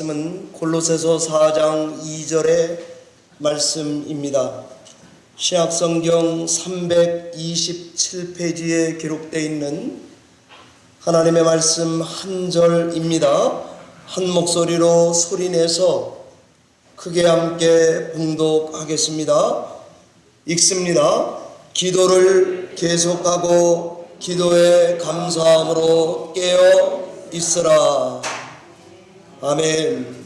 말씀은 골로새서 4장 2절의 말씀입니다. 신약성경 327페이지에 기록되어 있는 하나님의 말씀 한 절입니다. 한 목소리로 소리내서 크게 함께 봉독하겠습니다. 읽습니다. 기도를 계속하고 기도에 감사함으로 깨어 있으라. 아멘.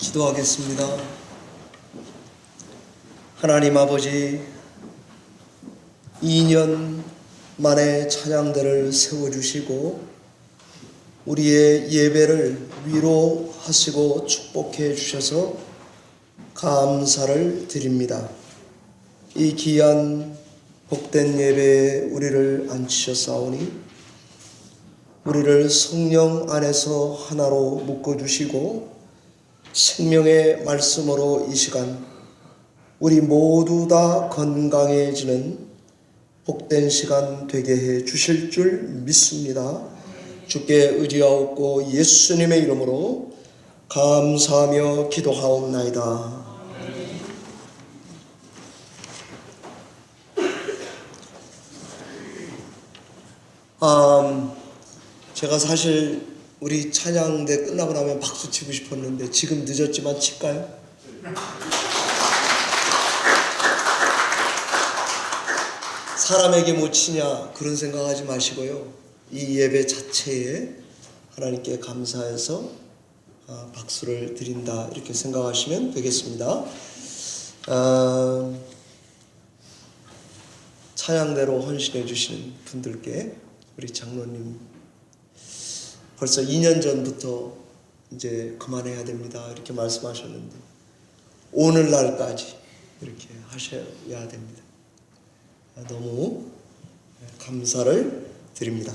기도하겠습니다. 하나님 아버지, 2년 만에 찬양대를 세워주시고 우리의 예배를 위로하시고 축복해 주셔서 감사를 드립니다. 이 귀한 복된 예배에 우리를 앉히셨사오니 우리를 성령 안에서 하나로 묶어주시고 생명의 말씀으로 이 시간 우리 모두 다 건강해지는 복된 시간 되게 해 주실 줄 믿습니다. 주께 의지하옵고 예수님의 이름으로 감사하며 기도하옵나이다. 제가 사실 우리 찬양대 끝나고 나면 박수 치고 싶었는데 지금 늦었지만 칠까요? 사람에게 못 치냐 그런 생각하지 마시고요. 이 예배 자체에 하나님께 감사해서 박수를 드린다 이렇게 생각하시면 되겠습니다. 찬양대로 헌신해 주시는 분들께 우리 장로님 벌써 2년 전부터 이제 그만해야 됩니다 이렇게 말씀하셨는데 오늘날까지 이렇게 하셔야 됩니다. 너무 감사를 드립니다.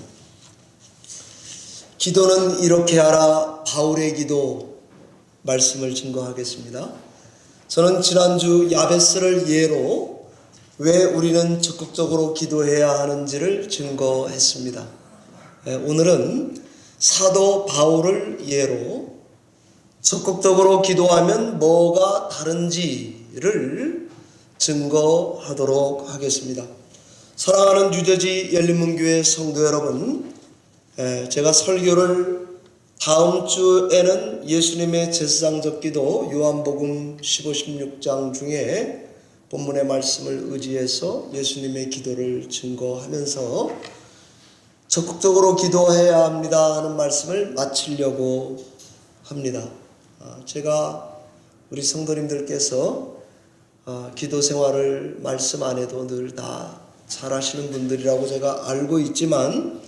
기도는 이렇게 하라, 바울의 기도 말씀을 증거하겠습니다. 저는 지난주 야베스를 예로 왜 우리는 적극적으로 기도해야 하는지를 증거했습니다. 오늘은 사도 바울을 예로 적극적으로 기도하면 뭐가 다른지를 증거하도록 하겠습니다. 사랑하는 뉴저지 열린문교회 성도 여러분, 제가 설교를 다음 주에는 예수님의 제사장적 기도 요한복음 15, 16장 중에 본문의 말씀을 의지해서 예수님의 기도를 증거하면서 적극적으로 기도해야 합니다 하는 말씀을 마치려고 합니다. 제가 우리 성도님들께서 기도 생활을 말씀 안 해도 늘 다 잘하시는 분들이라고 제가 알고 있지만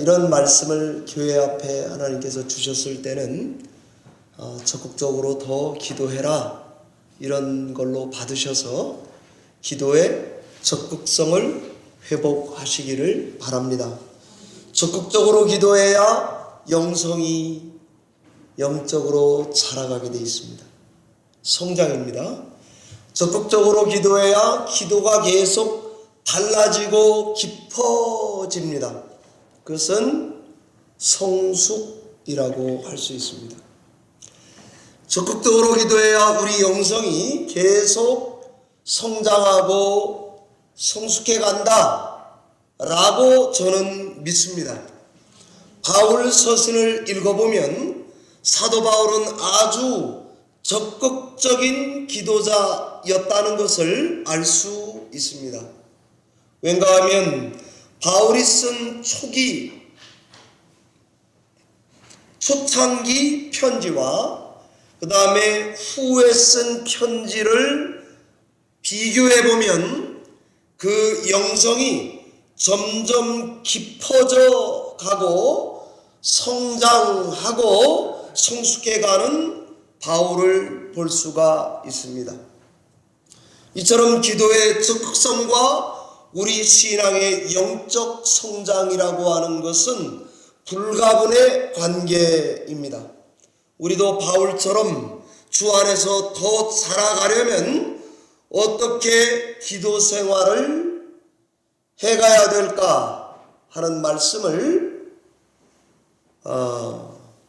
이런 말씀을 교회 앞에 하나님께서 주셨을 때는 적극적으로 더 기도해라 이런 걸로 받으셔서 기도의 적극성을 회복하시기를 바랍니다. 적극적으로 기도해야 영성이 영적으로 자라가게 되어 있습니다. 성장입니다. 적극적으로 기도해야 기도가 계속 달라지고 깊어집니다. 그것은 성숙이라고 할 수 있습니다. 적극적으로 기도해야 우리 영성이 계속 성장하고 성숙해 간다 라고 저는 믿습니다. 바울 서신을 읽어보면 사도 바울은 아주 적극적인 기도자였다는 것을 알 수 있습니다. 왠가 하면 바울이 쓴 초창기 편지와 그 다음에 후에 쓴 편지를 비교해보면 그 영성이 점점 깊어져 가고 성장하고 성숙해가는 바울을 볼 수가 있습니다. 이처럼 기도의 적극성과 우리 신앙의 영적 성장이라고 하는 것은 불가분의 관계입니다. 우리도 바울처럼 주 안에서 더 자라가려면 어떻게 기도 생활을 해가야 될까 하는 말씀을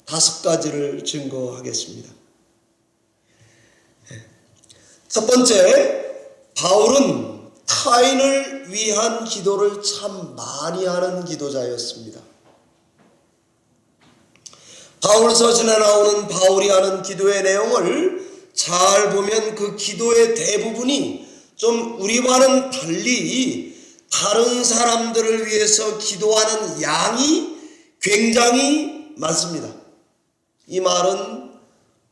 5가지를 증거하겠습니다. 첫 번째, 바울은 타인을 위한 기도를 참 많이 하는 기도자였습니다. 바울 서신에 나오는 바울이 하는 기도의 내용을 잘 보면 그 기도의 대부분이 좀 우리와는 달리 다른 사람들을 위해서 기도하는 양이 굉장히 많습니다. 이 말은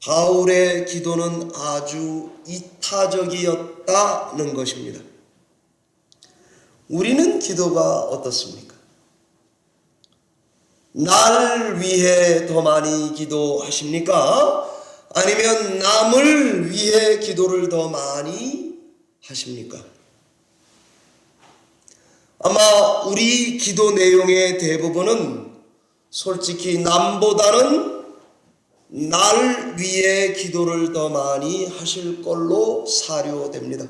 바울의 기도는 아주 이타적이었다는 것입니다. 우리는 기도가 어떻습니까? 나를 위해 더 많이 기도하십니까? 아니면 남을 위해 기도를 더 많이 하십니까? 아마 우리 기도 내용의 대부분은 솔직히 남보다는 나를 위해 기도를 더 많이 하실 걸로 사료됩니다.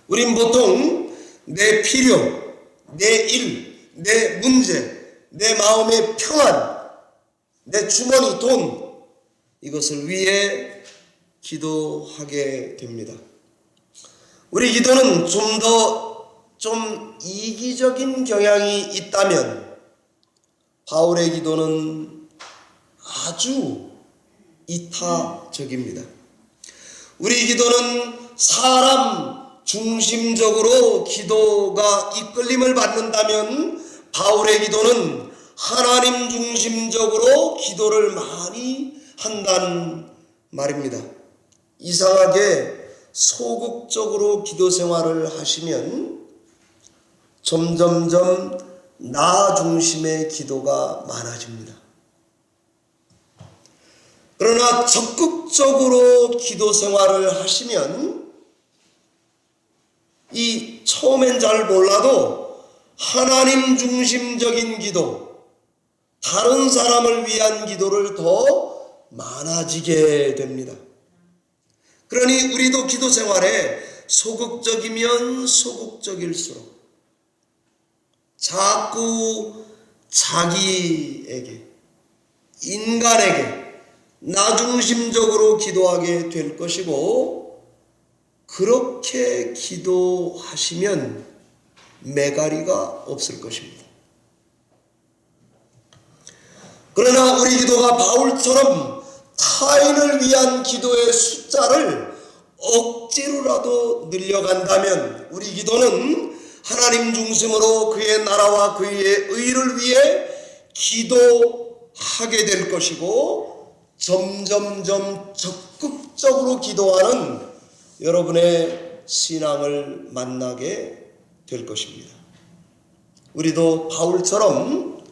우린 보통 내 필요, 내 일, 내 문제, 내 마음의 평안, 내 주머니 돈, 이것을 위해 기도하게 됩니다. 우리 기도는 좀 이기적인 경향이 있다면 바울의 기도는 아주 이타적입니다. 우리 기도는 사람 중심적으로 기도가 이끌림을 받는다면 바울의 기도는 하나님 중심적으로 기도를 많이 한다는 말입니다. 이상하게 소극적으로 기도 생활을 하시면 점점점 나 중심의 기도가 많아집니다. 그러나 적극적으로 기도 생활을 하시면 이 처음엔 잘 몰라도 하나님 중심적인 기도, 다른 사람을 위한 기도를 더 많아지게 됩니다. 그러니 우리도 기도 생활에 소극적이면 소극적일수록 자꾸 자기에게, 인간에게 나 중심적으로 기도하게 될 것이고, 그렇게 기도하시면 매가리가 없을 것입니다. 그러나 우리 기도가 바울처럼 타인을 위한 기도의 숫자를 억지로라도 늘려간다면 우리 기도는 하나님 중심으로 그의 나라와 그의 의를 위해 기도하게 될 것이고, 점점점 적극적으로 기도하는 여러분의 신앙을 만나게 될 것입니다. 우리도 바울처럼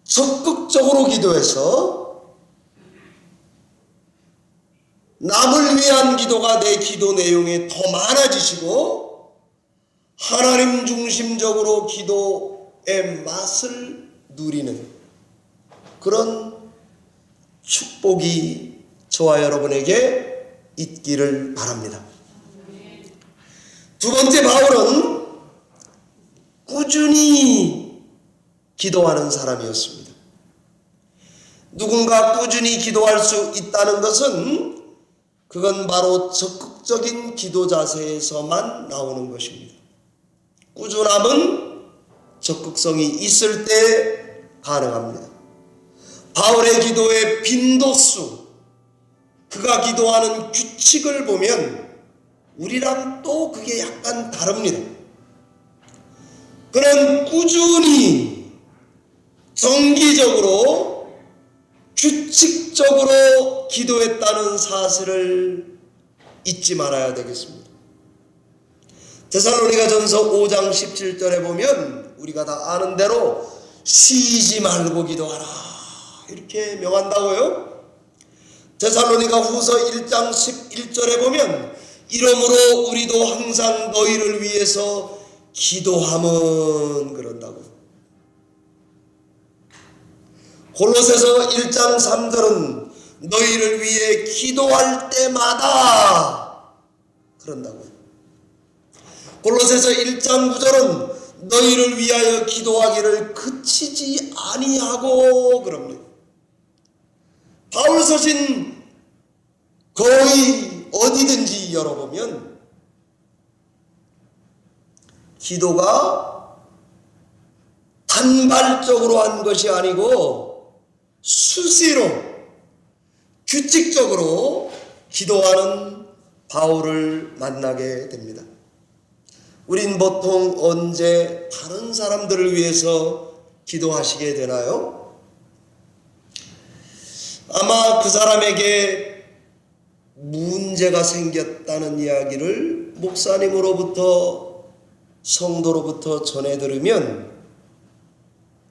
적극적으로 기도해서 남을 위한 기도가 내 기도 내용에 더 많아지시고, 하나님 중심적으로 기도의 맛을 누리는 그런 축복이 저와 여러분에게 있기를 바랍니다. 두 번째, 바울은 꾸준히 기도하는 사람이었습니다. 누군가 꾸준히 기도할 수 있다는 것은 그건 바로 적극적인 기도 자세에서만 나오는 것입니다. 꾸준함은 적극성이 있을 때 가능합니다. 바울의 기도의 빈도수, 그가 기도하는 규칙을 보면 우리랑 또 그게 약간 다릅니다. 그는 꾸준히 정기적으로 규칙적으로 기도했다는 사실을 잊지 말아야 되겠습니다. 데살로니가전서 5장 17절에 보면 우리가 다 아는 대로 쉬지 말고 기도하라 이렇게 명한다고요. 데살로니가 후서 1장 11절에 보면 이러므로 우리도 항상 너희를 위해서 기도함은 그런다고. 골로새서 1장 3절은 너희를 위해 기도할 때마다 그런다고. 골로새서 1장 9절은 너희를 위하여 기도하기를 그치지 아니하고 그럽니다. 바울 서신 거의 어디든지 열어보면 기도가 단발적으로 한 것이 아니고 수시로 규칙적으로 기도하는 바울을 만나게 됩니다. 우린 보통 언제 다른 사람들을 위해서 기도하시게 되나요? 아마 그 사람에게 문제가 생겼다는 이야기를 목사님으로부터, 성도로부터 전해 들으면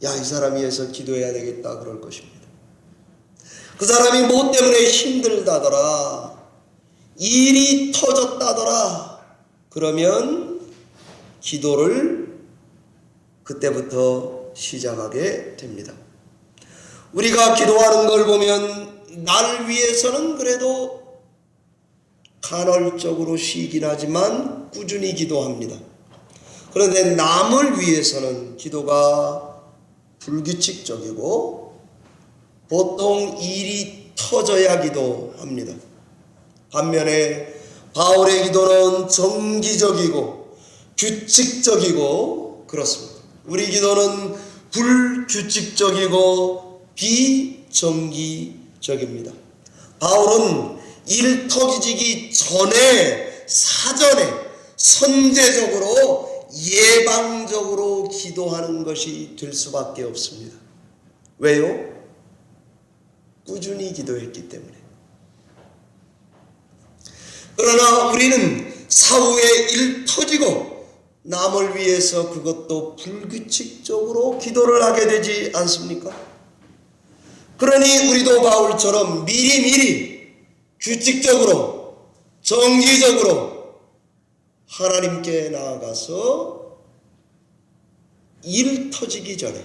야, 이 사람이 위해서 기도해야 되겠다 그럴 것입니다. 그 사람이 뭐 때문에 힘들다더라, 일이 터졌다더라, 그러면 기도를 그때부터 시작하게 됩니다. 우리가 기도하는 걸 보면 날 위해서는 그래도 간헐적으로 쉬긴 하지만 꾸준히 기도합니다. 그런데 남을 위해서는 기도가 불규칙적이고 보통 일이 터져야 기도합니다. 반면에 바울의 기도는 정기적이고 규칙적이고 그렇습니다. 우리 기도는 불규칙적이고 비정기적입니다. 바울은 일 터지기 전에 사전에 선제적으로 예방적으로 기도하는 것이 될 수밖에 없습니다. 왜요? 꾸준히 기도했기 때문에. 그러나 우리는 사후에 일 터지고 남을 위해서 그것도 불규칙적으로 기도를 하게 되지 않습니까? 그러니 우리도 바울처럼 미리미리 규칙적으로 정기적으로 하나님께 나아가서 일 터지기 전에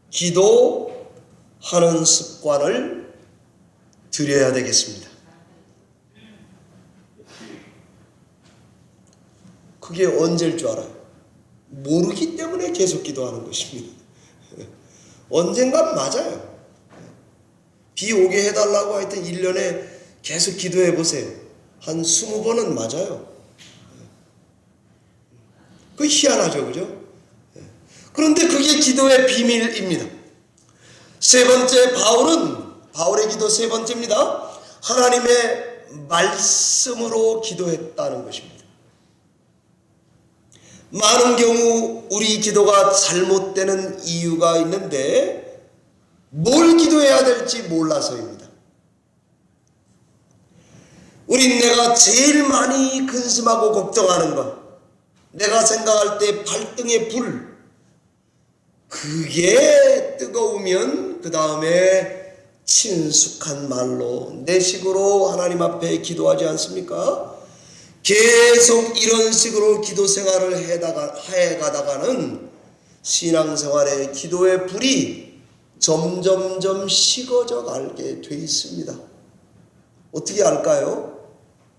기도하는 습관을 들여야 되겠습니다. 그게 언제일 줄 알아요? 모르기 때문에 계속 기도하는 것입니다. 언젠간 맞아요. 비 오게 해달라고 하여튼 1년에 계속 기도해 보세요. 한 20번은 맞아요. 그 희한하죠, 그죠? 그런데 그게 기도의 비밀입니다. 세 번째, 바울의 기도 세 번째입니다. 하나님의 말씀으로 기도했다는 것입니다. 많은 경우 우리 기도가 잘못되는 이유가 있는데 뭘 기도해야 될지 몰라서입니다. 우린 내가 제일 많이 근심하고 걱정하는 것, 내가 생각할 때 발등에 불, 그게 뜨거우면 그 다음에 친숙한 말로 내 식으로 하나님 앞에 기도하지 않습니까? 계속 이런 식으로 기도 생활을 해가다가는 신앙생활의 기도의 불이 점점점 식어져 가게 돼 있습니다. 어떻게 알까요?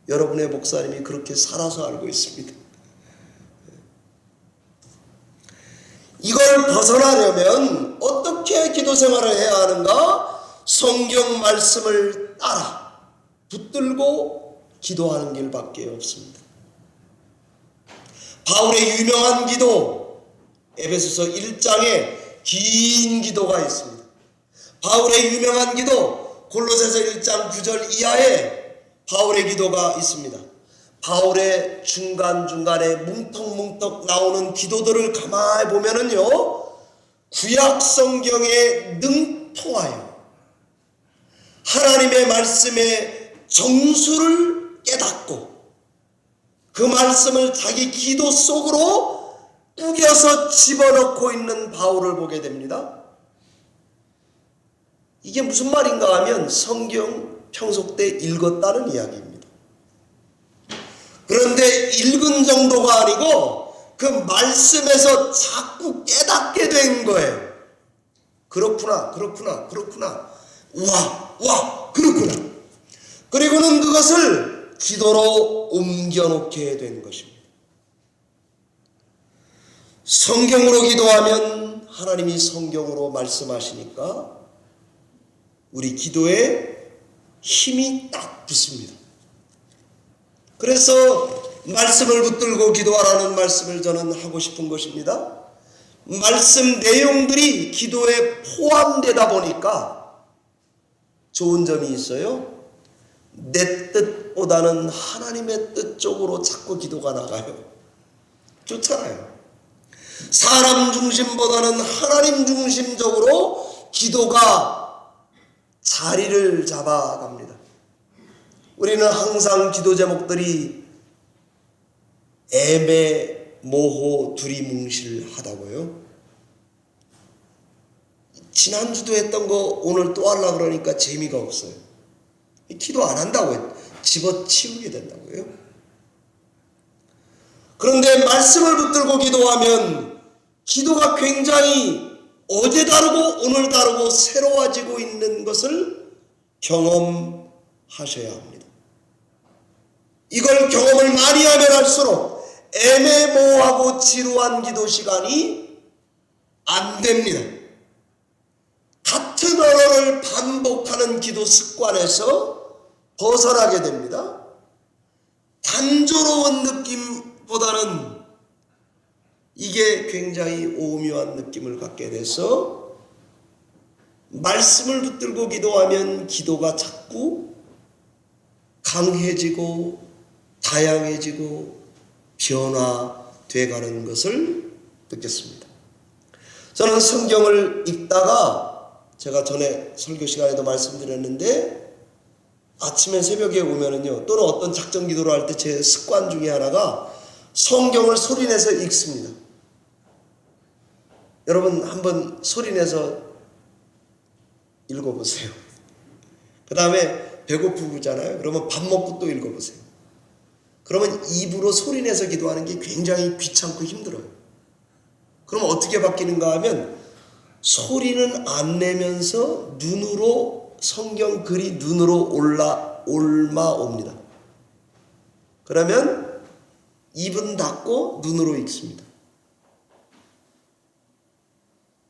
여러분의 목사님이 그렇게 살아서 알고 있습니다. 이걸 벗어나려면 어떻게 기도 생활을 해야 하는가? 성경 말씀을 따라 붙들고 기도하는 길밖에 없습니다. 바울의 유명한 기도, 에베소서 1장에 긴 기도가 있습니다. 바울의 유명한 기도, 골로새서 1장 9절 이하에 바울의 기도가 있습니다. 바울의 중간중간에 뭉텅뭉텅 나오는 기도들을 가만히 보면은요, 구약 성경에 능통하여 하나님의 말씀의 정수를 깨닫고 그 말씀을 자기 기도 속으로 꾸겨서 집어넣고 있는 바울을 보게 됩니다. 이게 무슨 말인가 하면 성경 평소 때 읽었다는 이야기입니다. 그런데 읽은 정도가 아니고 그 말씀에서 자꾸 깨닫게 된 거예요. 그렇구나. 와, 그렇구나. 그리고는 그것을 기도로 옮겨놓게 된 것입니다. 성경으로 기도하면 하나님이 성경으로 말씀하시니까 우리 기도에 힘이 딱 붙습니다. 그래서 말씀을 붙들고 기도하라는 말씀을 저는 하고 싶은 것입니다. 말씀 내용들이 기도에 포함되다 보니까 좋은 점이 있어요. 내 뜻보다는 하나님의 뜻 쪽으로 자꾸 기도가 나가요. 좋잖아요. 사람 중심보다는 하나님 중심적으로 기도가 자리를 잡아갑니다. 우리는 항상 기도 제목들이 애매모호 두리뭉실하다고요. 지난주도 했던 거 오늘 또 하려고 그러니까 재미가 없어요. 기도 안 한다고요. 집어치우게 된다고요. 그런데 말씀을 붙들고 기도하면 기도가 굉장히 어제 다르고 오늘 다르고 새로워지고 있는 것을 경험하셔야 합니다. 이걸 경험을 많이 하면 할수록 애매모호하고 지루한 기도 시간이 안 됩니다. 같은 언어를 반복하는 기도 습관에서 벗어나게 됩니다. 단조로운 느낌보다는 이게 굉장히 오묘한 느낌을 갖게 돼서 말씀을 붙들고 기도하면 기도가 자꾸 강해지고 다양해지고 변화돼가는 것을 느꼈습니다. 저는 성경을 읽다가 제가 전에 설교 시간에도 말씀드렸는데 아침에 새벽에 오면은요, 또는 어떤 작전 기도를 할 때 제 습관 중에 하나가 성경을 소리내서 읽습니다. 여러분 한번 소리내서 읽어보세요. 그 다음에 배고프잖아요. 그러면 밥 먹고 또 읽어보세요. 그러면 입으로 소리내서 기도하는 게 굉장히 귀찮고 힘들어요. 그럼 어떻게 바뀌는가 하면 소리는 안 내면서 눈으로 성경 글이 눈으로 올라옵니다. 그러면 입은 닫고 눈으로 읽습니다.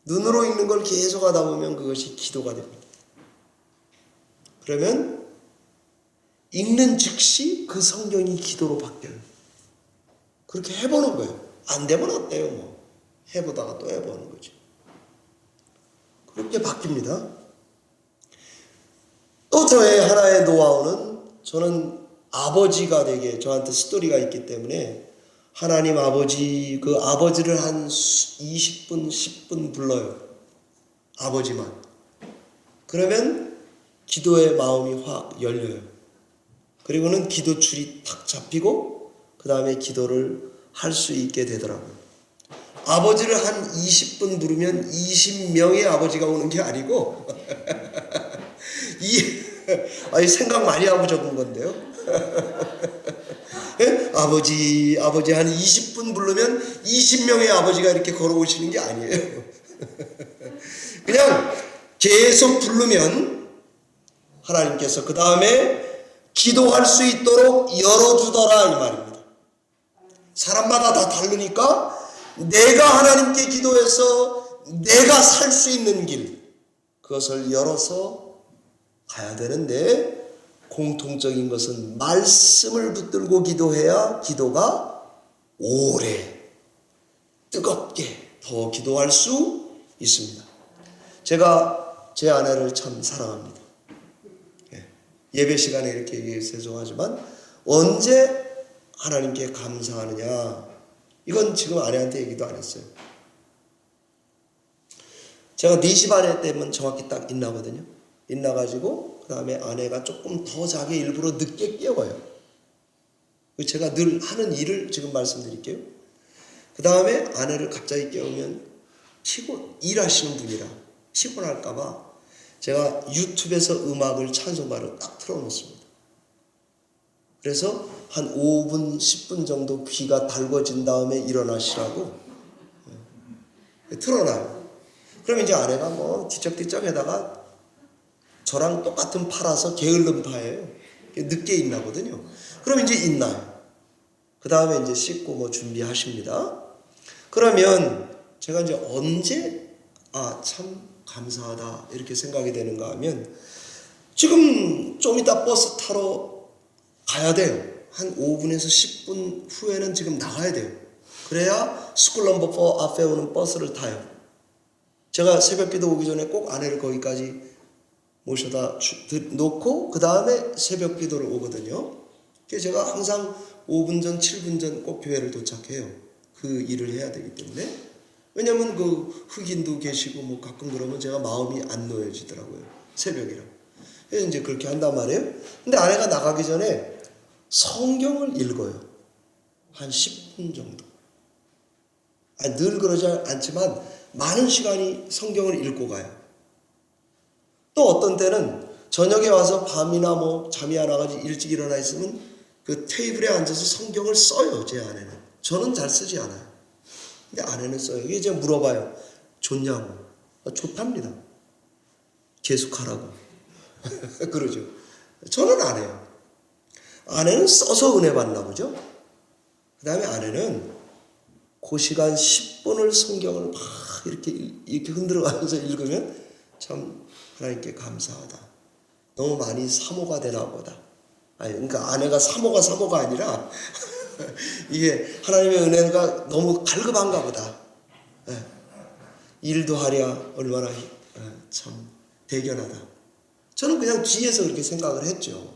눈으로 읽는 걸 계속 하다 보면 그것이 기도가 됩니다. 그러면 읽는 즉시 그 성경이 기도로 바뀌어요. 그렇게 해보는 거예요. 안 되면 어때요? 뭐 해보다가 또 해보는 거죠. 그렇게 바뀝니다. 또 저의 하나의 노하우는, 저는 아버지가 되게 저한테 스토리가 있기 때문에 하나님 아버지, 그 아버지를 한 20분, 10분 불러요. 아버지만. 그러면 기도의 마음이 확 열려요. 그리고는 기도줄이 탁 잡히고 그 다음에 기도를 할 수 있게 되더라고요. 아버지를 한 20분 부르면 20명의 아버지가 오는 게 아니고 생각 많이 하고 적은 건데요. 아버지 한 20분 부르면 20명의 아버지가 이렇게 걸어오시는 게 아니에요. 그냥 계속 부르면 하나님께서 그 다음에 기도할 수 있도록 열어주더라 이 말입니다. 사람마다 다 다르니까 내가 하나님께 기도해서 내가 살 수 있는 길, 그것을 열어서 가야 되는데, 공통적인 것은 말씀을 붙들고 기도해야 기도가 오래 뜨겁게 더 기도할 수 있습니다. 제가 제 아내를 참 사랑합니다. 예배 시간에 이렇게 얘기해서 죄송하지만 언제 하나님께 감사하느냐, 이건 지금 아내한테 얘기도 안 했어요. 제가 4시 반에 때면 정확히 딱 일나거든요. 일나가지고 그 다음에 아내가 조금 더 자게 일부러 늦게 깨워요. 제가 늘 하는 일을 지금 말씀드릴게요. 그 다음에 아내를 갑자기 깨우면 일하시는 분이라 피곤할까봐 제가 유튜브에서 음악을 찬송가를 딱 틀어놓습니다. 그래서 한 5분, 10분 정도 귀가 달궈진 다음에 일어나시라고 틀어놔요. 그럼 이제 아내가 뭐 뒤척뒤척 하다가 저랑 똑같은 파라서 게을른 파예요. 늦게 있나거든요. 그럼 이제 있나요. 그 다음에 이제 씻고 뭐 준비하십니다. 그러면 제가 이제 언제 참 감사하다 이렇게 생각이 되는가 하면, 지금 좀 이따 버스 타러 가야 돼요. 한 5분에서 10분 후에는 지금 나가야 돼요. 그래야 스쿨 넘버 4 앞에 오는 버스를 타요. 제가 새벽기도 오기 전에 꼭 아내를 거기까지 모셔다 놓고 그 다음에 새벽기도를 오거든요. 그래서 제가 항상 5분 전, 7분 전 꼭 교회를 도착해요. 그 일을 해야 되기 때문에. 왜냐면 그 흑인도 계시고 뭐 가끔 그러면 제가 마음이 안 놓여지더라고요. 새벽이라. 그래서 이제 그렇게 한단 말이에요. 근데 아내가 나가기 전에 성경을 읽어요. 한 10분 정도. 아니, 늘 그러지 않지만 많은 시간이 성경을 읽고 가요. 또 어떤 때는 저녁에 와서 밤이나 뭐 잠이 안 와가지고 일찍 일어나 있으면 그 테이블에 앉아서 성경을 써요. 제 아내는. 저는 잘 쓰지 않아요. 근데 아내는 써요. 이게 이제 물어봐요. 좋냐고. 좋답니다. 계속하라고. 그러죠. 저는 안 해요. 아내는 써서 은혜 받나 보죠. 그 다음에 아내는 그 시간 10분을 성경을 막 이렇게 흔들어가면서 읽으면 참 하나님께 감사하다. 너무 많이 사모가 되나 보다. 아니, 그러니까 아내가 사모가 아니라 이게 하나님의 은혜가 너무 갈급한가 보다. 예. 일도 하랴 얼마나 참 대견하다. 저는 그냥 뒤에서 그렇게 생각을 했죠.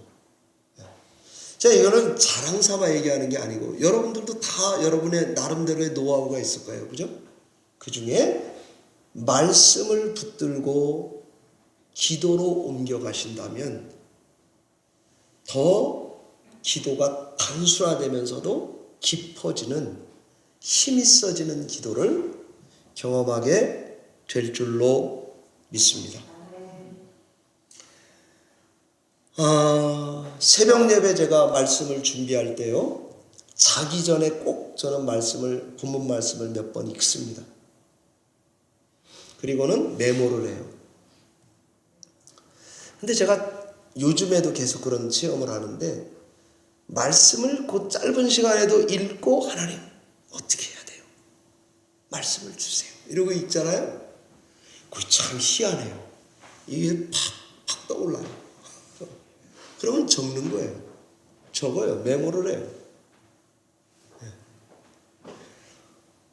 제가 이거는 자랑 삼아 얘기하는 게 아니고 여러분들도 다 여러분의 나름대로의 노하우가 있을 거예요. 그죠? 그 중에 말씀을 붙들고 기도로 옮겨가신다면 더 기도가 단순화되면서도 깊어지는 힘 있어지는 기도를 경험하게 될 줄로 믿습니다. 새벽 예배 제가 말씀을 준비할 때요, 자기 전에 꼭 저는 본문 말씀을 몇 번 읽습니다. 그리고는 메모를 해요. 근데 제가 요즘에도 계속 그런 체험을 하는데, 말씀을 그 짧은 시간에도 읽고, 하나님 어떻게 해야 돼요? 말씀을 주세요. 이러고 읽잖아요. 그게 참 희한해요. 이게 팍팍 떠올라요. 그러면 적는 거예요. 적어요. 메모를 해요.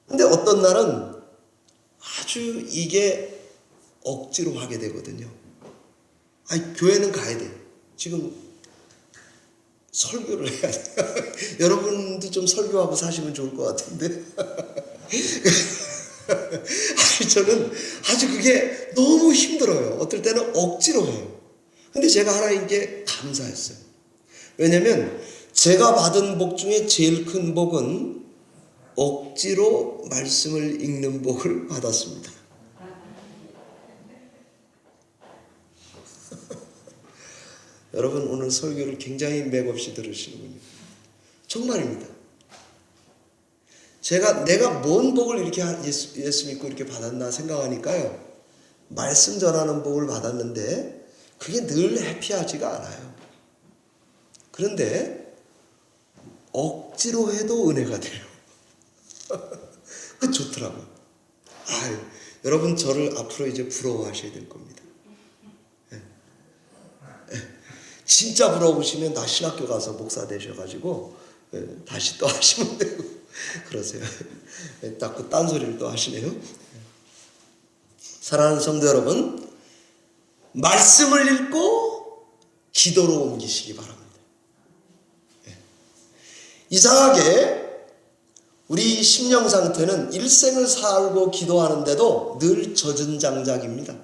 근데 어떤 날은 아주 이게 억지로 하게 되거든요. 아니, 교회는 가야 돼요. 지금 설교를 해야 돼요. 여러분도 좀 설교하고 사시면 좋을 것 같은데. 아니, 저는 아주 그게 너무 힘들어요. 어떨 때는 억지로 해요. 근데 제가 하나님께 감사했어요. 왜냐면 제가 받은 복 중에 제일 큰 복은 억지로 말씀을 읽는 복을 받았습니다. 여러분, 오늘 설교를 굉장히 맥없이 들으시는군요. 정말입니다. 내가 뭔 복을 이렇게 예수 믿고 이렇게 받았나 생각하니까요, 말씀 전하는 복을 받았는데 그게 늘 해피하지가 않아요. 그런데 억지로 해도 은혜가 돼요. 그 좋더라고요. 여러분 저를 앞으로 이제 부러워하셔야 될 겁니다. 진짜 부러우시면 나 신학교 가서 목사 되셔가지고 다시 또 하시면 되고 그러세요. 딱 그 딴소리를 또 하시네요. 사랑하는 성도 여러분, 말씀을 읽고 기도로 옮기시기 바랍니다. 이상하게 우리 심령 상태는 일생을 살고 기도하는데도 늘 젖은 장작입니다.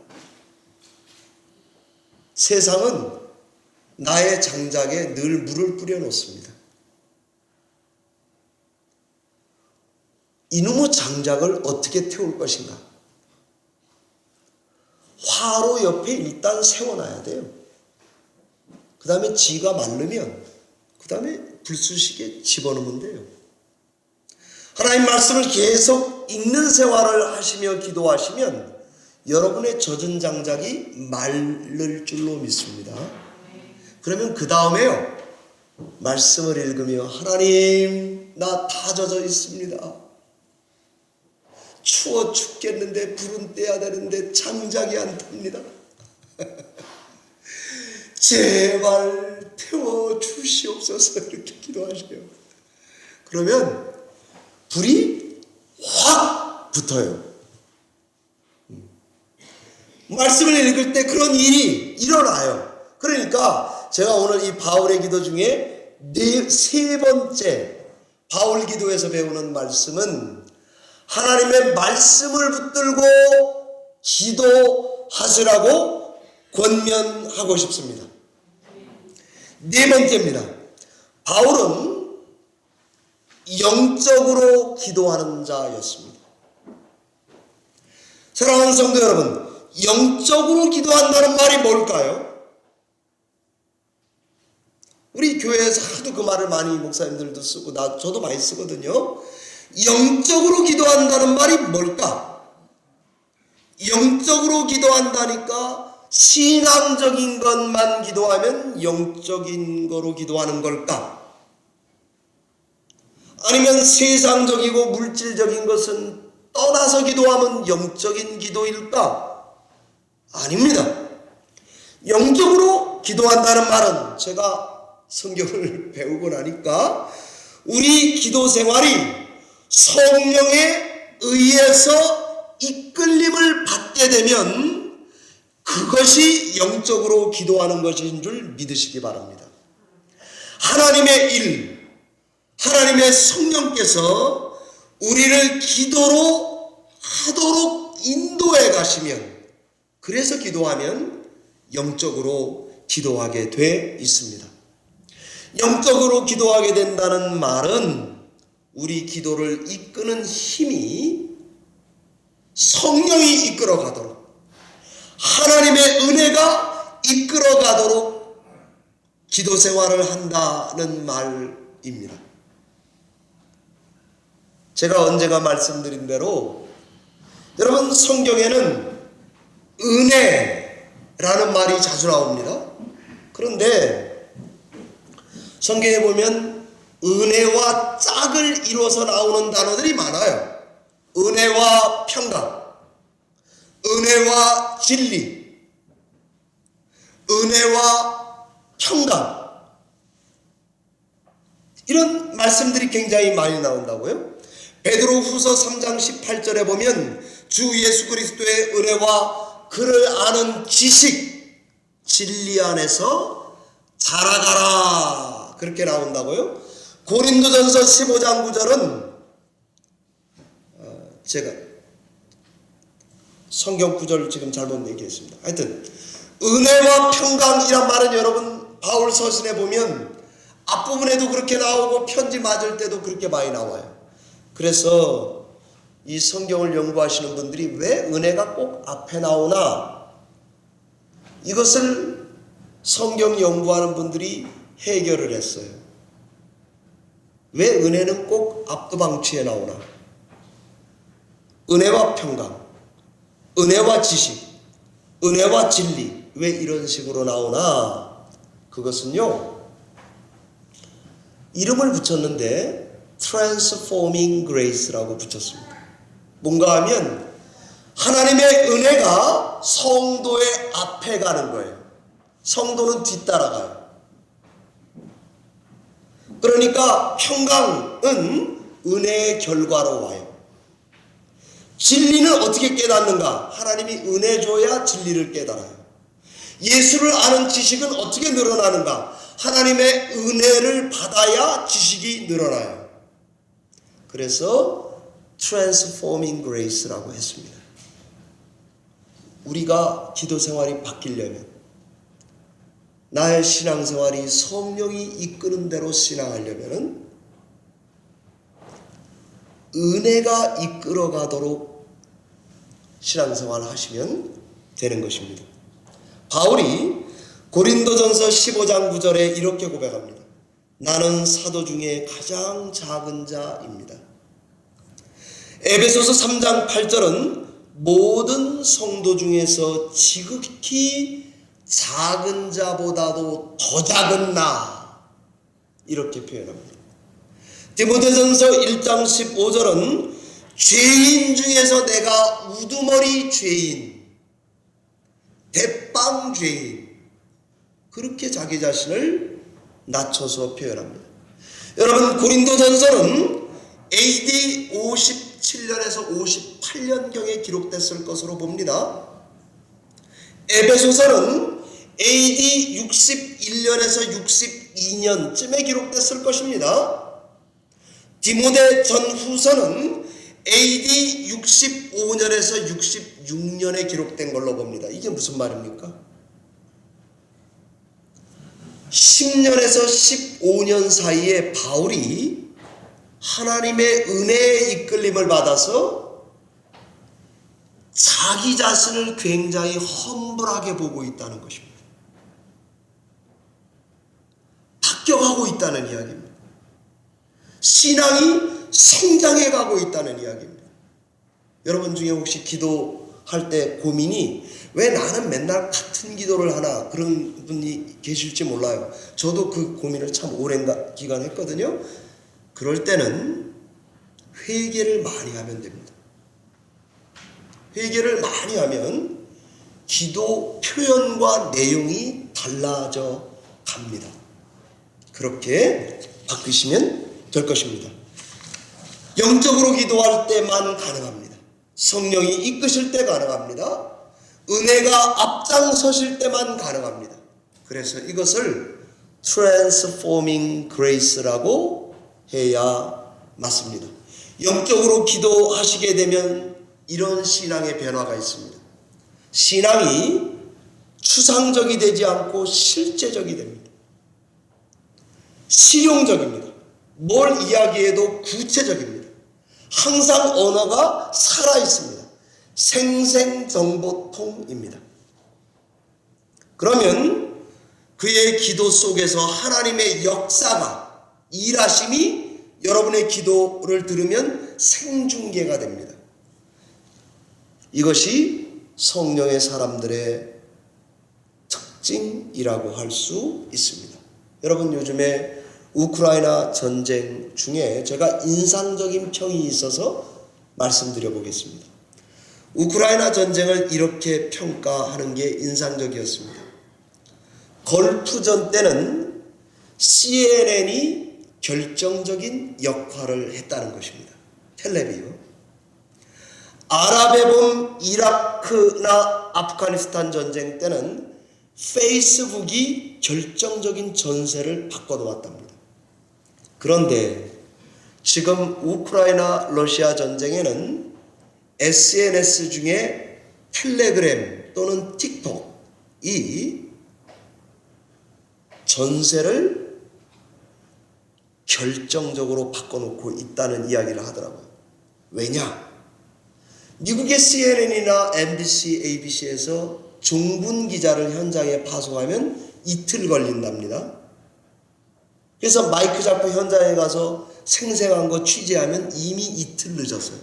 세상은 나의 장작에 늘 물을 뿌려 놓습니다. 이놈의 장작을 어떻게 태울 것인가? 화로 옆에 일단 세워놔야 돼요. 그 다음에 지가 마르면 그 다음에 불쑤시개 집어넣으면 돼요. 하나님 말씀을 계속 읽는 생활을 하시며 기도하시면 여러분의 젖은 장작이 마를 줄로 믿습니다. 그러면 그 다음에요, 말씀을 읽으며 하나님 나 다 젖어 있습니다. 추워 죽겠는데 불은 떼야 되는데 장작이 안 탑니다. 제발 태워 주시옵소서. 이렇게 기도하셔요. 그러면 불이 확 붙어요. 말씀을 읽을 때 그런 일이 일어나요. 그러니까 제가 오늘 이 바울의 기도 중에 세 번째 바울 기도에서 배우는 말씀은 하나님의 말씀을 붙들고 기도하시라고 권면하고 싶습니다. 네 번째입니다. 바울은 영적으로 기도하는 자였습니다. 사랑하는 성도 여러분, 영적으로 기도한다는 말이 뭘까요? 우리 교회에서 하도 그 말을 많이 목사님들도 쓰고 저도 많이 쓰거든요. 영적으로 기도한다는 말이 뭘까? 영적으로 기도한다니까 신앙적인 것만 기도하면 영적인 거로 기도하는 걸까? 아니면 세상적이고 물질적인 것은 떠나서 기도하면 영적인 기도일까? 아닙니다. 영적으로 기도한다는 말은 제가 성경을 배우고 나니까 우리 기도 생활이 성령에 의해서 이끌림을 받게 되면 그것이 영적으로 기도하는 것인 줄 믿으시기 바랍니다. 하나님의 일, 하나님의 성령께서 우리를 기도로 하도록 인도해 가시면, 그래서 기도하면 영적으로 기도하게 돼 있습니다. 영적으로 기도하게 된다는 말은 우리 기도를 이끄는 힘이 성령이 이끌어 가도록, 하나님의 은혜가 이끌어 가도록 기도 생활을 한다는 말입니다. 제가 언제가 말씀드린 대로 여러분, 성경에는 은혜라는 말이 자주 나옵니다. 그런데 성경에 보면 은혜와 짝을 이루어서 나오는 단어들이 많아요. 은혜와 평강, 은혜와 진리, 은혜와 평강, 이런 말씀들이 굉장히 많이 나온다고요. 베드로후서 3장 18절에 보면 주 예수 그리스도의 은혜와 그를 아는 지식, 진리 안에서 자라가라, 그렇게 나온다고요. 고린도전서 15장 9절은 제가 성경 구절을 지금 잘못 얘기했습니다. 하여튼 은혜와 평강이란 말은 여러분 바울 서신에 보면 앞부분에도 그렇게 나오고 편지 맞을 때도 그렇게 많이 나와요. 그래서 이 성경을 연구하시는 분들이 왜 은혜가 꼭 앞에 나오나, 이것을 성경 연구하는 분들이 해결을 했어요. 왜 은혜는 꼭 앞두방치에 나오나? 은혜와 평강, 은혜와 지식, 은혜와 진리, 왜 이런 식으로 나오나? 그것은요, 이름을 붙였는데 Transforming Grace라고 붙였습니다. 뭔가 하면 하나님의 은혜가 성도의 앞에 가는 거예요. 성도는 뒤따라가요. 그러니까 평강은 은혜의 결과로 와요. 진리는 어떻게 깨닫는가? 하나님이 은혜 줘야 진리를 깨달아요. 예수를 아는 지식은 어떻게 늘어나는가? 하나님의 은혜를 받아야 지식이 늘어나요. 그래서 Transforming Grace라고 했습니다. 우리가 기도 생활이 바뀌려면, 나의 신앙생활이 성령이 이끄는 대로 신앙하려면 은혜가 이끌어가도록 신앙생활을 하시면 되는 것입니다. 바울이 고린도전서 15장 9절에 이렇게 고백합니다. 나는 사도 중에 가장 작은 자입니다. 에베소서 3장 8절은 모든 성도 중에서 지극히 작은 자보다도 더 작은 나, 이렇게 표현합니다. 디모데전서 1장 15절은 죄인 중에서 내가 우두머리 죄인, 대빵 죄인, 그렇게 자기 자신을 낮춰서 표현합니다. 여러분, 고린도전서는 AD 57년에서 58년경에 기록됐을 것으로 봅니다. 에베소서는 AD 61년에서 62년쯤에 기록됐을 것입니다. 디모데 전후서는 AD 65년에서 66년에 기록된 걸로 봅니다. 이게 무슨 말입니까? 10년에서 15년 사이에 바울이 하나님의 은혜의 이끌림을 받아서 자기 자신을 굉장히 험불하게 보고 있다는 것입니다. 바뀌어가고 있다는 이야기입니다. 신앙이 성장해 가고 있다는 이야기입니다. 여러분 중에 혹시 기도할 때 고민이 왜 나는 맨날 같은 기도를 하나, 그런 분이 계실지 몰라요. 저도 그 고민을 참 오랜 기간 했거든요. 그럴 때는 회개를 많이 하면 됩니다. 회개를 많이 하면 기도 표현과 내용이 달라져 갑니다. 그렇게 바뀌시면 될 것입니다. 영적으로 기도할 때만 가능합니다. 성령이 이끄실 때 가능합니다. 은혜가 앞장서실 때만 가능합니다. 그래서 이것을 transforming grace라고 해야 맞습니다. 영적으로 기도하시게 되면 이런 신앙의 변화가 있습니다. 신앙이 추상적이 되지 않고 실제적이 됩니다. 실용적입니다. 뭘 이야기해도 구체적입니다. 항상 언어가 살아있습니다. 생생정보통입니다. 그러면 그의 기도 속에서 하나님의 역사가, 일하심이 여러분의 기도를 들으면 생중계가 됩니다. 이것이 성령의 사람들의 특징이라고 할 수 있습니다. 여러분, 요즘에 우크라이나 전쟁 중에 제가 인상적인 평이 있어서 말씀드려 보겠습니다. 우크라이나 전쟁을 이렇게 평가하는 게 인상적이었습니다. 걸프전 때는 CNN이 결정적인 역할을 했다는 것입니다. 텔레비요. 아랍의 봄 이라크나 아프가니스탄 전쟁 때는 페이스북이 결정적인 전세를 바꿔놓았답니다. 그런데 지금 우크라이나 러시아 전쟁에는 SNS 중에 텔레그램 또는 틱톡이 전세를 결정적으로 바꿔놓고 있다는 이야기를 하더라고요. 왜냐? 미국의 CNN이나 MBC, ABC에서 종군 기자를 현장에 파송하면 이틀 걸린답니다. 그래서 마이크 잡고 현장에 가서 생생한 거 취재하면 이미 이틀 늦었어요.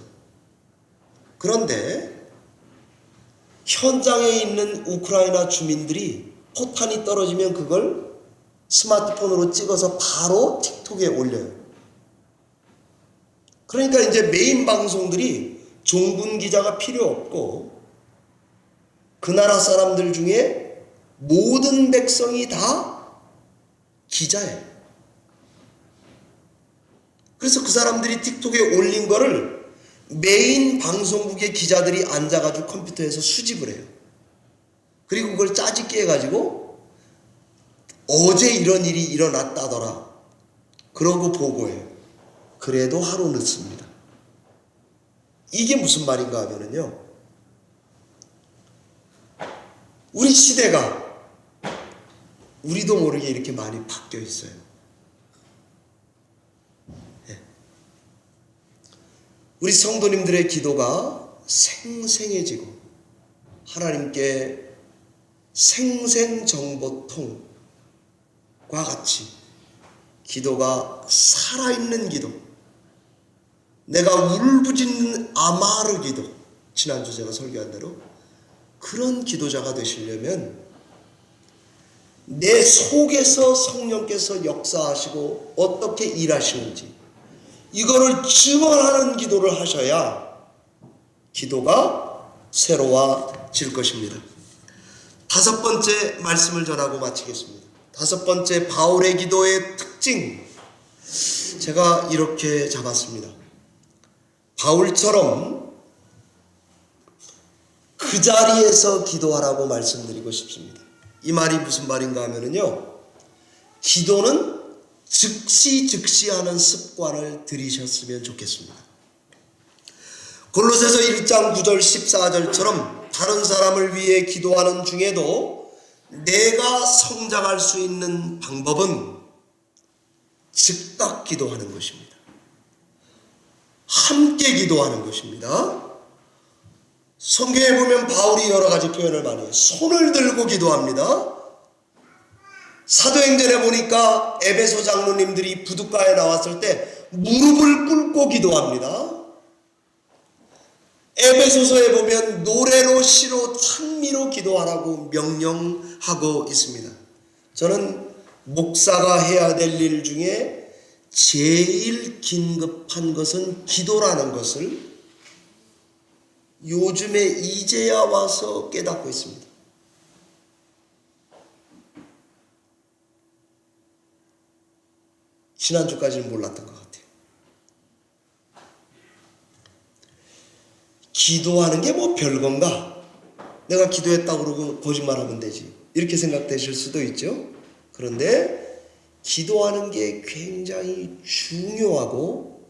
그런데 현장에 있는 우크라이나 주민들이 포탄이 떨어지면 그걸 스마트폰으로 찍어서 바로 틱톡에 올려요. 그러니까 이제 메인 방송들이 종군 기자가 필요 없고 그 나라 사람들 중에 모든 백성이 다 기자예요. 그래서 그 사람들이 틱톡에 올린 거를 메인 방송국의 기자들이 앉아가지고 컴퓨터에서 수집을 해요. 그리고 그걸 짜집기 해가지고 어제 이런 일이 일어났다더라. 그러고 보고해요. 그래도 하루 늦습니다. 이게 무슨 말인가 하면은요, 우리 시대가 우리도 모르게 이렇게 많이 바뀌어 있어요. 우리 성도님들의 기도가 생생해지고 하나님께 생생정보통과 같이 기도가 살아있는 기도, 내가 울부짖는 아마르 기도, 지난주 제가 설교한 대로 그런 기도자가 되시려면 내 속에서 성령께서 역사하시고 어떻게 일하시는지 이거를 증언하는 기도를 하셔야 기도가 새로워질 것입니다. 다섯 번째 말씀을 전하고 마치겠습니다. 다섯 번째, 바울의 기도의 특징, 제가 이렇게 잡았습니다. 바울처럼 그 자리에서 기도하라고 말씀드리고 싶습니다. 이 말이 무슨 말인가 하면은요, 기도는 즉시 하는 습관을 들이셨으면 좋겠습니다. 골로새서 1장 9절 14절처럼 다른 사람을 위해 기도하는 중에도 내가 성장할 수 있는 방법은 즉각 기도하는 것입니다. 함께 기도하는 것입니다. 성경에 보면 바울이 여러 가지 표현을 많이 해요. 손을 들고 기도합니다. 사도행전에 보니까 에베소 장로님들이 부둣가에 나왔을 때 무릎을 꿇고 기도합니다. 에베소서에 보면 노래로 시로 찬미로 기도하라고 명령하고 있습니다. 저는 목사가 해야 될 일 중에 제일 긴급한 것은 기도라는 것을 요즘에 이제야 와서 깨닫고 있습니다. 지난주까지는 몰랐던 것 같아요. 기도하는 게 뭐 별건가? 내가 기도했다고 그러고 거짓말하면 되지. 이렇게 생각되실 수도 있죠. 그런데 기도하는 게 굉장히 중요하고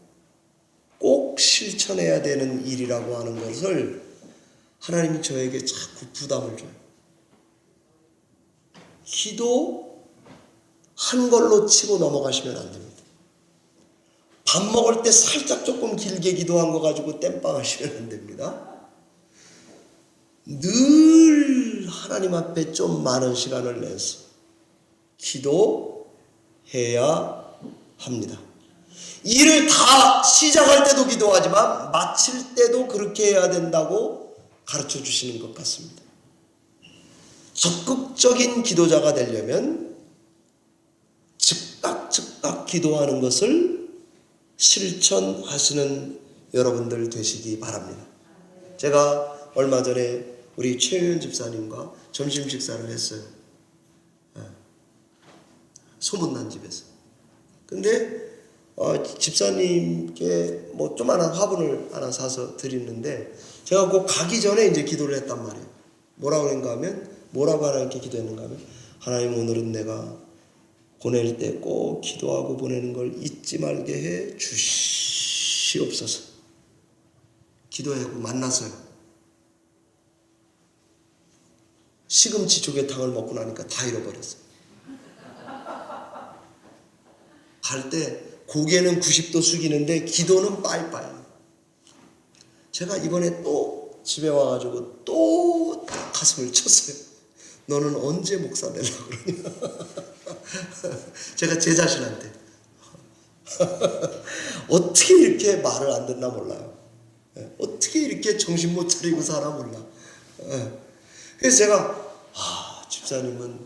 꼭 실천해야 되는 일이라고 하는 것을 하나님이 저에게 자꾸 부담을 줘요. 기도 한 걸로 치고 넘어가시면 안 됩니다. 밥 먹을 때 살짝 조금 길게 기도한 거 가지고 땜빵 하시면 안 됩니다. 늘 하나님 앞에 좀 많은 시간을 내서 기도해야 합니다. 일을 다 시작할 때도 기도하지만 마칠 때도 그렇게 해야 된다고 가르쳐 주시는 것 같습니다. 적극적인 기도자가 되려면 즉각 기도하는 것을 실천하시는 여러분들 되시기 바랍니다. 제가 얼마 전에 우리 최윤 집사님과 점심 식사를 했어요. 소문난 집에서. 근데 집사님께 뭐 조그만한 화분을 하나 사서 드리는데 제가 꼭 가기 전에 이제 기도를 했단 말이에요. 뭐라고 하나님께 기도했는가 하면 하나님 오늘은 내가 보낼 때 꼭 기도하고 보내는 걸 잊지 말게 해 주시옵소서. 기도하고 만나서요. 시금치 조개탕을 먹고 나니까 다 잃어버렸어요. 갈 때 고개는 90도 숙이는데 기도는 빠이빠이. 제가 이번에 또 집에 와가지고 또 가슴을 쳤어요. 너는 언제 목사 되려고 그러냐. 제가 제 자신한테 어떻게 이렇게 말을 안 듣나 몰라요. 어떻게 이렇게 정신 못 차리고 살아 몰라. 그래서 제가 집사님은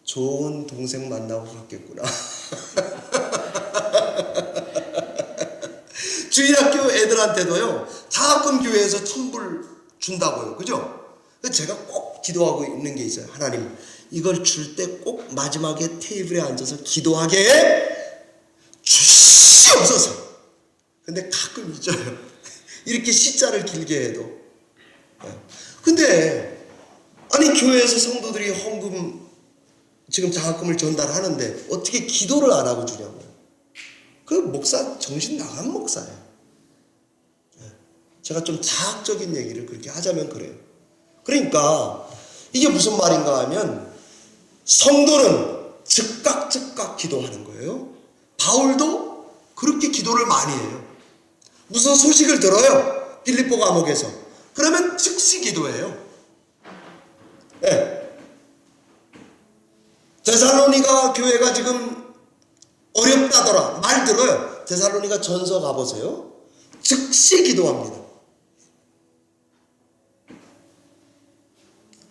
좋은 동생 만나고 갔겠구나. 주일학교 애들한테도요 장학금 교회에서 천불 준다고요. 그죠? 제가 꼭 기도하고 있는 게 있어요. 하나님 이걸 줄 때 꼭 마지막에 테이블에 앉아서 기도하게 해 주시옵소서. 근데 가끔 잊어요. 이렇게 시자를 길게 해도. 근데 아니 교회에서 성도들이 헌금 지금 장학금을 전달하는데 어떻게 기도를 안 하고 주냐고요. 그 목사 정신 나간 목사예요. 제가 좀 자학적인 얘기를 그렇게 하자면 그래요. 그러니까 이게 무슨 말인가 하면 성도는 즉각 기도하는 거예요. 바울도 그렇게 기도를 많이 해요. 무슨 소식을 들어요. 빌립보 감옥에서. 그러면 즉시 기도해요. 네. 데살로니가 교회가 지금 어렵다더라. 말 들어요. 데살로니가 전서 가보세요. 즉시 기도합니다.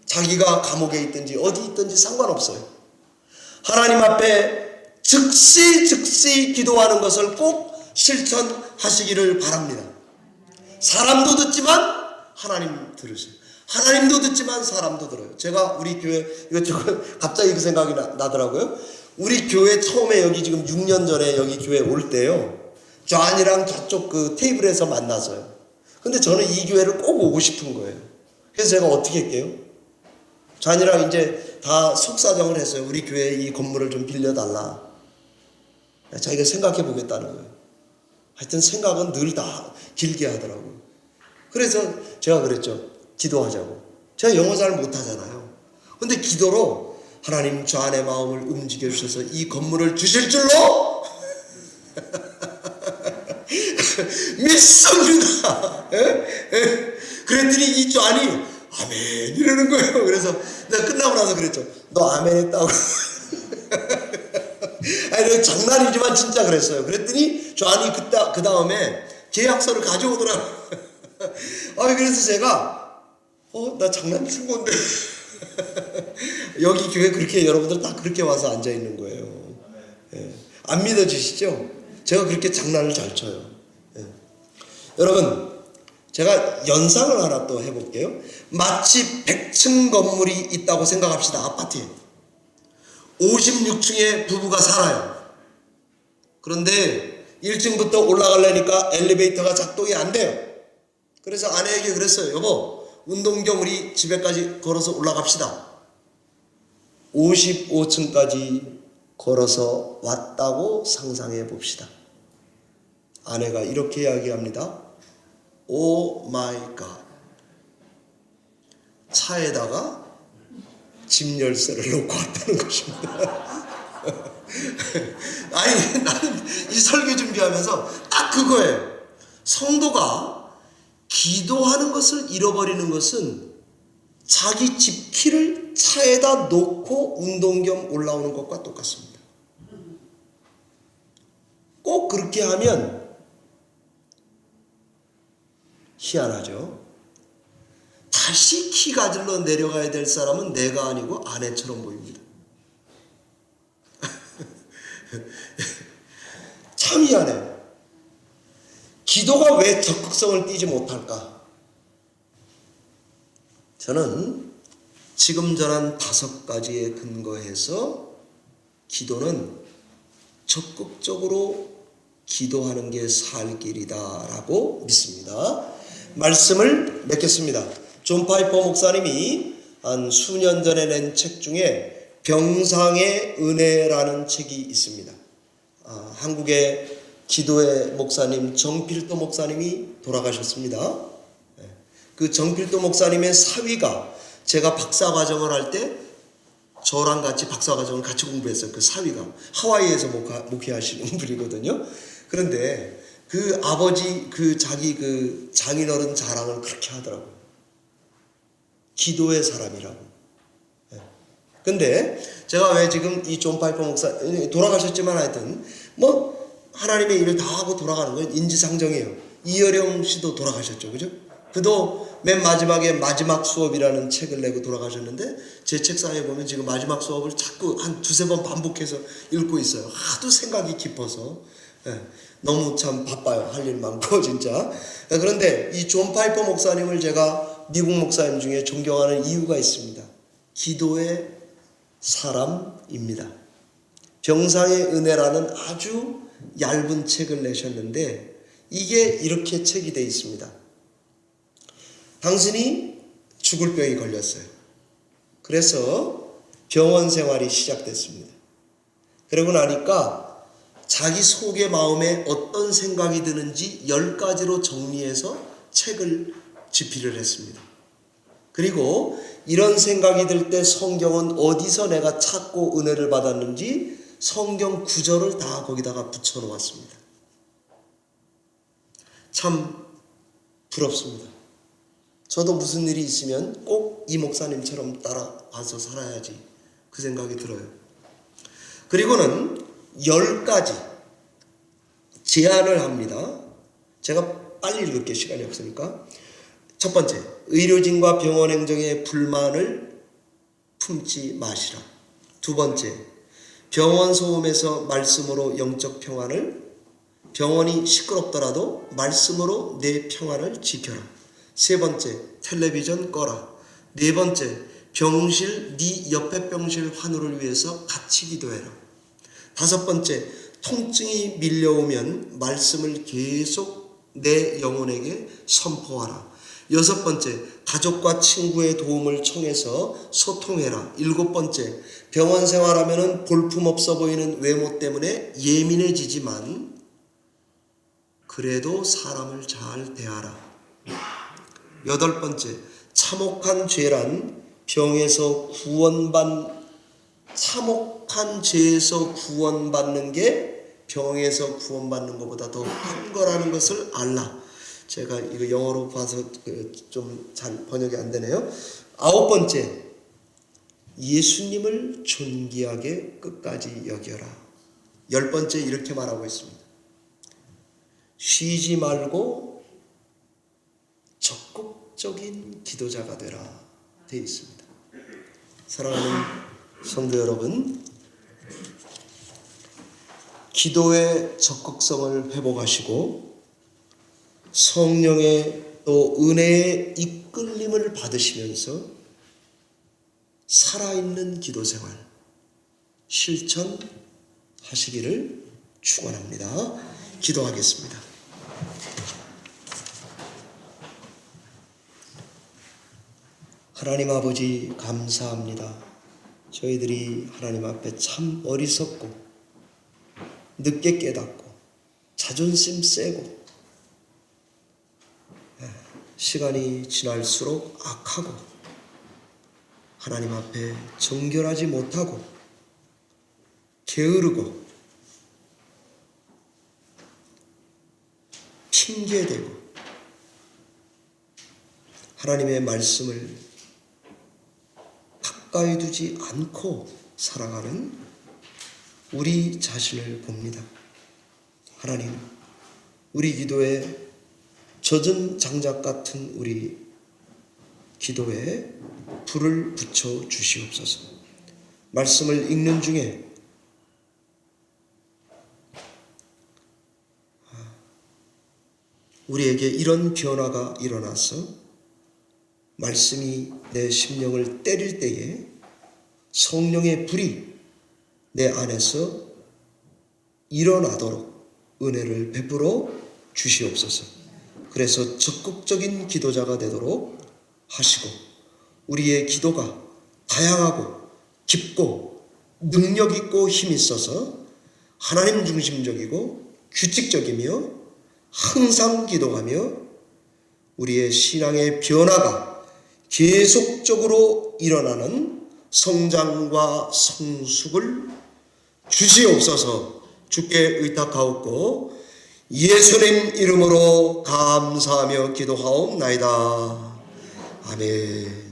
자기가 감옥에 있든지 어디 있든지 상관없어요. 하나님 앞에 즉시 기도하는 것을 꼭 실천하시기를 바랍니다. 사람도 듣지만 하나님 들으세요. 하나님도 듣지만 사람도 들어요. 제가 우리 교회 이거 갑자기 그 생각이 나더라고요. 우리 교회 처음에 여기 지금 6년 전에 여기 교회 올 때요. 존이랑 저쪽 그 테이블에서 만나서요. 근데 저는 이 교회를 꼭 오고 싶은 거예요. 그래서 제가 어떻게 할게요? 존이랑 이제 다 속사정을 했어요. 우리 교회 이 건물을 좀 빌려달라. 자기가 생각해 보겠다는 거예요. 하여튼 생각은 늘 다 길게 하더라고요. 그래서 제가 그랬죠. 기도하자고. 제가 영어 잘 못하잖아요. 근데 기도로 하나님 저 안의 마음을 움직여 주셔서 이 건물을 주실 줄로 믿습니다. 그랬더니 이 좌안이 아멘 이러는 거예요. 그래서 내가 끝나고 나서 그랬죠. 너 아멘 했다고. 아니 장난이지만 진짜 그랬어요. 그랬더니 좌안이 그 다음에 계약서를 가져오더라고요. 그래서 제가 나 장난친 건데. 여기 교회 그렇게 여러분들 다 그렇게 와서 앉아 있는 거예요. 안 믿어지시죠? 제가 그렇게 장난을 잘 쳐요. 여러분, 제가 연상을 하나 또 해볼게요. 마치 100층 건물이 있다고 생각합시다. 아파트에 56층에 부부가 살아요. 그런데 1층부터 올라가려니까 엘리베이터가 작동이 안 돼요. 그래서 아내에게 그랬어요. 여보, 운동경 우리 집에까지 걸어서 올라갑시다. 55층까지 걸어서 왔다고 상상해 봅시다. 아내가 이렇게 이야기합니다. 오 마이 갓. 차에다가 집 열쇠를 놓고 왔다는 것입니다. 아니 나는 이 설교 준비하면서 딱 그거예요. 성도가 기도하는 것을 잃어버리는 것은 자기 집 키를 차에다 놓고 운동 겸 올라오는 것과 똑같습니다. 꼭 그렇게 하면 희한하죠. 다시 키 가지러 내려가야 될 사람은 내가 아니고 아내처럼 보입니다. 참 희한해요. 기도가 왜 적극성을 띠지 못할까? 저는 지금 전한 5가지에 근거해서 기도는 적극적으로 기도하는 게 살 길이다라고 믿습니다. 말씀을 맺겠습니다. 존 파이퍼 목사님이 한 수년 전에 낸 책 중에 병상의 은혜라는 책이 있습니다. 한국의 기도의 목사님 정필도 목사님이 돌아가셨습니다. 그 정필도 목사님의 사위가 제가 박사과정을 할 때 저랑 같이 박사과정을 같이 공부했어요. 그 사위가 하와이에서 목회하시는 분이거든요. 그런데 그 아버지 자기 장인어른 자랑을 그렇게 하더라고요. 기도의 사람이라고. 근데 제가 왜 지금 이 존 파이퍼 목사 돌아가셨지만 하여튼 하나님의 일을 다 하고 돌아가는 건 인지상정이에요. 이어령 씨도 돌아가셨죠, 그죠? 그도 맨 마지막에 마지막 수업이라는 책을 내고 돌아가셨는데 제 책상에 보면 지금 마지막 수업을 자꾸 한 2-3번 반복해서 읽고 있어요. 하도 생각이 깊어서. 너무 참 바빠요. 할 일 많고 진짜. 그런데 이 존 파이퍼 목사님을 제가 미국 목사님 중에 존경하는 이유가 있습니다. 기도의 사람입니다. 병상의 은혜라는 아주 얇은 책을 내셨는데 이게 이렇게 책이 되어 있습니다. 당신이 죽을 병이 걸렸어요. 그래서 병원 생활이 시작됐습니다. 그러고 나니까 자기 속의 마음에 어떤 생각이 드는지 10가지로 정리해서 책을 집필을 했습니다. 그리고 이런 생각이 들 때 성경은 어디서 내가 찾고 은혜를 받았는지 성경 구절을 다 거기다가 붙여 놓았습니다. 참 부럽습니다. 저도 무슨 일이 있으면 꼭 이 목사님처럼 따라와서 살아야지 그 생각이 들어요. 그리고는 10가지 제안을 합니다. 제가 빨리 읽을게요. 시간이 없으니까. 첫 번째, 의료진과 병원 행정에 불만을 품지 마시라. 두 번째, 병원 소음에서 말씀으로 영적 평안을, 병원이 시끄럽더라도 말씀으로 내 평안을 지켜라. 세 번째, 텔레비전 꺼라. 네 번째, 병실, 네 옆에 병실 환우를 위해서 같이 기도해라. 다섯 번째, 통증이 밀려오면 말씀을 계속 내 영혼에게 선포하라. 여섯 번째, 가족과 친구의 도움을 청해서 소통해라. 일곱 번째, 병원 생활하면은 볼품없어 보이는 외모 때문에 예민해지지만 그래도 사람을 잘 대하라. 여덟 번째, 참혹한 죄란 병에서 구원받는 참혹한 죄에서 구원받는 게 병에서 구원받는 것보다 더 큰 거라는 것을 알라. 제가 이거 영어로 봐서 좀 잘 번역이 안 되네요. 9번째, 예수님을 존귀하게 끝까지 여겨라. 10번째 이렇게 말하고 있습니다. 쉬지 말고 적극적인 기도자가 되라 되어 있습니다. 사랑하는 성도 여러분, 기도의 적극성을 회복하시고 성령의 또 은혜의 이끌림을 받으시면서 살아있는 기도 생활 실천하시기를 축원합니다. 기도하겠습니다. 하나님 아버지 감사합니다. 저희들이 하나님 앞에 참 어리석고 늦게 깨닫고 자존심 세고 시간이 지날수록 악하고 하나님 앞에 정결하지 못하고 게으르고 핑계대고 하나님의 말씀을 가까이 두지 않고 살아가는 우리 자신을 봅니다. 하나님, 우리 기도에 젖은 장작 같은 우리 기도에 불을 붙여 주시옵소서. 말씀을 읽는 중에 우리에게 이런 변화가 일어나서 말씀이 내 심령을 때릴 때에 성령의 불이 내 안에서 일어나도록 은혜를 베풀어 주시옵소서. 그래서 적극적인 기도자가 되도록 하시고 우리의 기도가 다양하고 깊고 능력 있고 힘 있어서 하나님 중심적이고 규칙적이며 항상 기도하며 우리의 신앙의 변화가 계속적으로 일어나는 성장과 성숙을 주시옵소서. 주께 의탁하옵고 예수님 이름으로 감사하며 기도하옵나이다. 아멘.